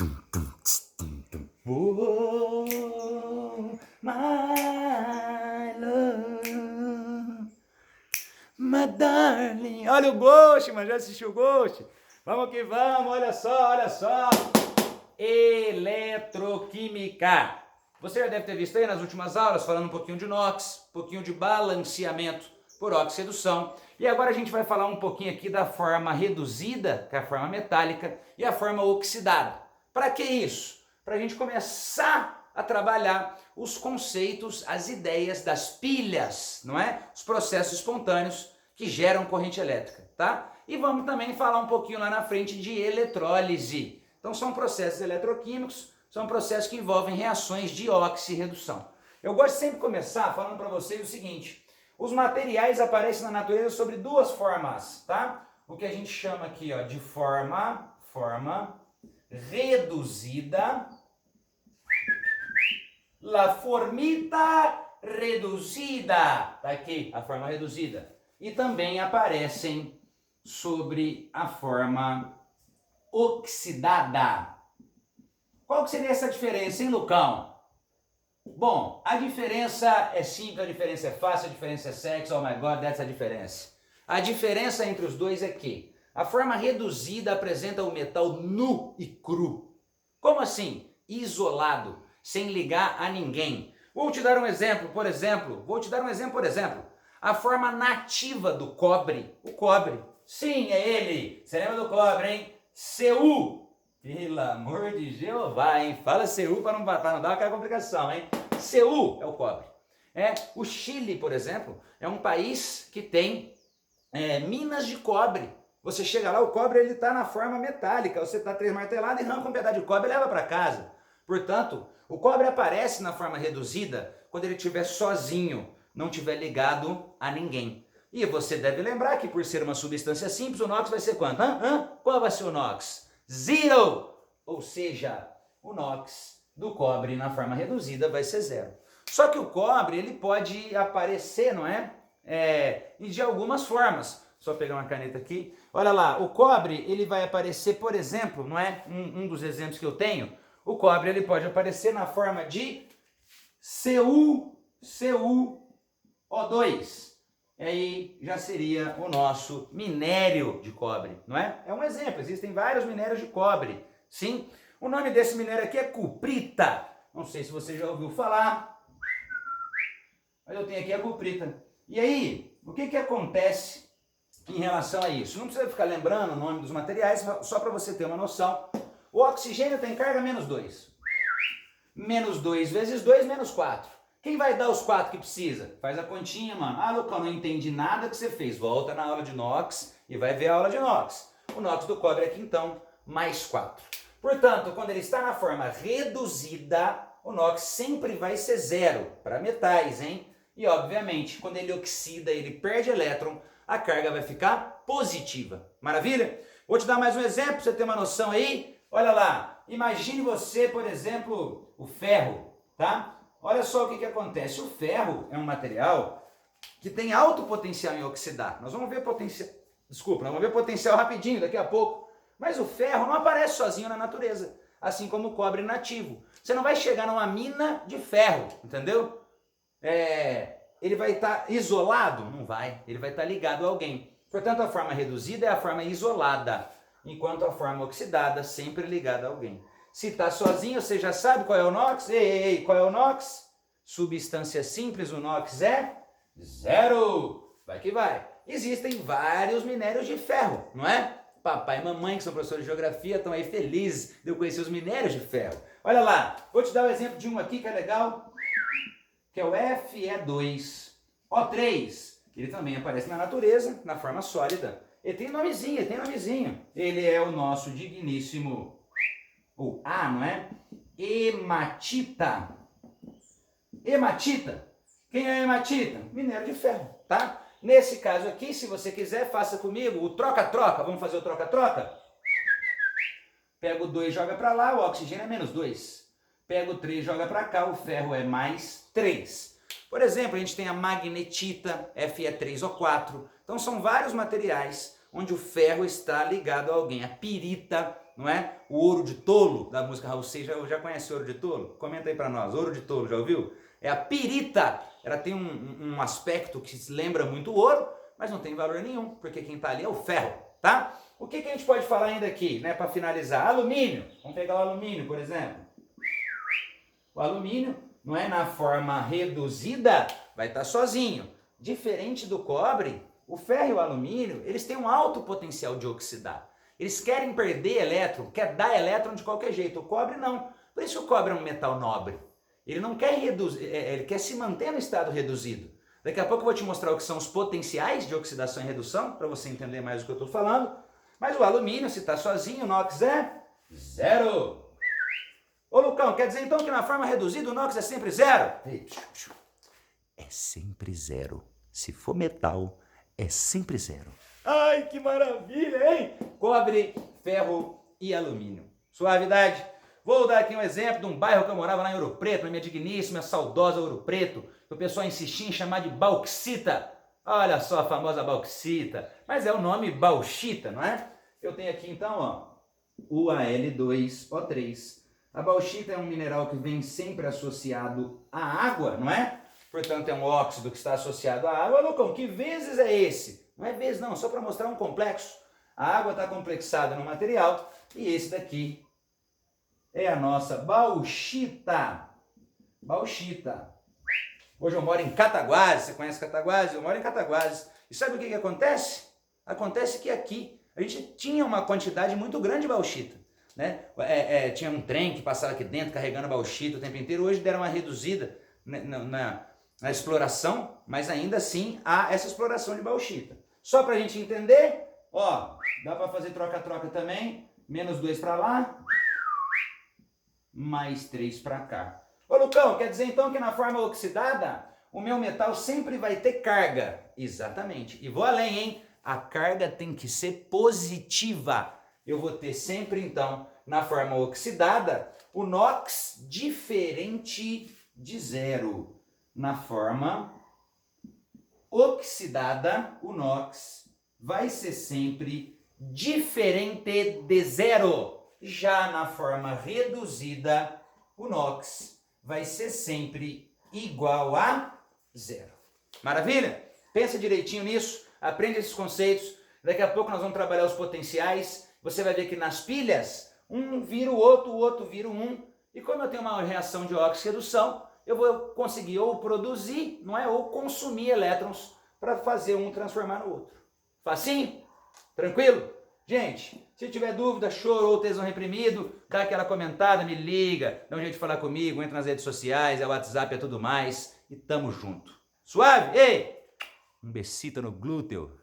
Oh, my love, my darling. Olha o Ghost, mas já assistiu o Ghost? Vamos que vamos, olha só, olha só. Eletroquímica. Você já deve ter visto aí nas últimas aulas, falando um pouquinho de inox, um pouquinho de balanceamento por oxidação. E agora a gente vai falar um pouquinho aqui da forma reduzida, que é a forma metálica, e a forma oxidada. Para que isso? Para a gente começar a trabalhar os conceitos, as ideias das pilhas, não é? Os processos espontâneos que geram corrente elétrica, tá? E vamos também falar um pouquinho lá na frente de eletrólise. Então são processos eletroquímicos, são processos que envolvem reações de oxirredução. Eu gosto de sempre começar falando para vocês o seguinte: os materiais aparecem na natureza sobre duas formas, tá? O que a gente chama aqui, ó, de forma reduzida, la formita reduzida, tá aqui a forma reduzida. E também aparecem sobre a forma oxidada. Qual que seria essa diferença, hein, Lucão? Bom, a diferença é simples, a diferença é fácil, a diferença é sexy, oh my god, that's a diferença. A diferença entre os dois é que a forma reduzida apresenta o metal nu e cru. Como assim? Isolado, sem ligar a ninguém. Vou te dar um exemplo, por exemplo, a forma nativa do cobre, o cobre. Sim, é ele. Você lembra do cobre, hein? Cu. Pelo amor de Jeová, hein? Fala Cu para não dar aquela complicação, hein? Cu é o cobre. O Chile, por exemplo, é um país que tem minas de cobre. Você chega lá, o cobre ele está na forma metálica. Você está 3 marteladas e arranca um pedaço de cobre e leva para casa. Portanto, o cobre aparece na forma reduzida quando ele estiver sozinho, não estiver ligado a ninguém. E você deve lembrar que por ser uma substância simples, o NOx vai ser quanto? Qual vai ser o NOx? Zero! Ou seja, o NOx do cobre na forma reduzida vai ser zero. Só que o cobre ele pode aparecer, não é? De algumas formas. Só pegar uma caneta aqui. Olha lá, o cobre ele vai aparecer, por exemplo, não é? Um dos exemplos que eu tenho. O cobre ele pode aparecer na forma de CuO2. E aí já seria o nosso minério de cobre, não é? É um exemplo, existem vários minérios de cobre, sim? O nome desse minério aqui é cuprita. Não sei se você já ouviu falar, mas eu tenho aqui a cuprita. E aí, o que acontece em relação a isso? Não precisa ficar lembrando o nome dos materiais, só para você ter uma noção. O oxigênio tem carga menos 2. Menos 2 vezes 2, menos 4. Quem vai dar os 4 que precisa? Faz a continha, mano. Ah, Lucão, não entendi nada que você fez. Volta na aula de NOx e vai ver a aula de NOx. O NOx do cobre aqui, então, mais 4. Portanto, quando ele está na forma reduzida, o NOx sempre vai ser zero para metais, hein? E, obviamente, quando ele oxida, ele perde elétron, a carga vai ficar positiva. Maravilha? Vou te dar mais um exemplo para você ter uma noção aí. Olha lá, imagine você, por exemplo, o ferro, tá? Olha só o que acontece. O ferro é um material que tem alto potencial em oxidar. Nós vamos ver potencial. Desculpa, nós vamos ver potencial rapidinho daqui a pouco. Mas o ferro não aparece sozinho na natureza, assim como o cobre nativo. Você não vai chegar numa mina de ferro, entendeu? Ele vai estar isolado? Não vai. Ele vai estar ligado a alguém. Portanto, a forma reduzida é a forma isolada, enquanto a forma oxidada sempre ligada a alguém. Se está sozinho, você já sabe qual é o NOx? Ei, qual é o NOx? Substância simples, o NOx é zero. Vai que vai. Existem vários minérios de ferro, não é? Papai e mamãe, que são professores de geografia, estão aí felizes de eu conhecer os minérios de ferro. Olha lá, vou te dar o exemplo de um aqui que é legal, que é o Fe2O3. Ele também aparece na natureza, na forma sólida. Ele tem nomezinho, Ele é o nosso digníssimo... o A, não é? Hematita. Hematita. Quem é hematita? Minério de ferro, tá? Nesse caso aqui, se você quiser, faça comigo o troca-troca. Vamos fazer o troca-troca? Pega o 2 e joga para lá, o oxigênio é menos 2. Pega o 3 e joga para cá, o ferro é mais 3. Por exemplo, a gente tem a magnetita, Fe3O4. Então são vários materiais onde o ferro está ligado a alguém. A pirita não é? O ouro de tolo da música Raul Seixas, já conhece o ouro de tolo? Comenta aí para nós, ouro de tolo, já ouviu? É a pirita, ela tem um aspecto que se lembra muito o ouro, mas não tem valor nenhum, porque quem está ali é o ferro, tá? O que a gente pode falar ainda aqui, né, para finalizar? Alumínio, vamos pegar o alumínio, por exemplo. O alumínio, não é, na forma reduzida, vai estar sozinho. Diferente do cobre, o ferro e o alumínio, eles têm um alto potencial de oxidar. Eles querem perder elétron, quer dar elétron de qualquer jeito. O cobre não. Por isso o cobre é um metal nobre. Ele não quer reduzir, ele quer se manter no estado reduzido. Daqui a pouco eu vou te mostrar o que são os potenciais de oxidação e redução, para você entender mais o que eu estou falando. Mas o alumínio, se está sozinho, o NOx é zero. Ô Lucão, quer dizer então que na forma reduzida o NOx é sempre zero? É sempre zero. Se for metal, é sempre zero. Ai, que maravilha, hein? Cobre, ferro e alumínio. Suavidade. Vou dar aqui um exemplo de um bairro que eu morava lá em Ouro Preto, na minha digníssima, saudosa Ouro Preto, que o pessoal insistia em chamar de bauxita. Olha só a famosa bauxita. Mas é o nome bauxita, não é? Eu tenho aqui então, ó, UAL2O3. A bauxita é um mineral que vem sempre associado à água, não é? Portanto, é um óxido que está associado à água. Lucão, que vezes é esse? Não é vezes não, só para mostrar um complexo. A água está complexada no material e esse daqui é a nossa bauxita. Bauxita. Hoje eu moro em Cataguases, você conhece Cataguases? Eu moro em Cataguases. E sabe o que acontece? Acontece que aqui a gente tinha uma quantidade muito grande de bauxita, né? Tinha um trem que passava aqui dentro carregando bauxita o tempo inteiro. Hoje deram uma reduzida na exploração, mas ainda assim há essa exploração de bauxita. Só para a gente entender, ó, dá para fazer troca-troca também, -2 para lá, mais 3 para cá. Ô Lucão, quer dizer então que na forma oxidada, o meu metal sempre vai ter carga? Exatamente. E vou além, hein? A carga tem que ser positiva. Eu vou ter sempre então, na forma oxidada, o NOx diferente de zero. Na forma oxidada, o NOx vai ser sempre diferente de zero. Já na forma reduzida, o NOx vai ser sempre igual a zero. Maravilha? Pensa direitinho nisso, aprende esses conceitos. Daqui a pouco nós vamos trabalhar os potenciais. Você vai ver que nas pilhas, um vira o outro vira um. E como eu tenho uma reação de óxido-redução, eu vou conseguir ou produzir, não é, ou consumir elétrons para fazer um transformar no outro. Facinho? Tranquilo? Gente, se tiver dúvida, choro ou tesão reprimido, dá aquela comentada, me liga, dá um jeito de falar comigo, entra nas redes sociais, é WhatsApp, é tudo mais, e tamo junto. Suave? Ei! Um besito no glúteo.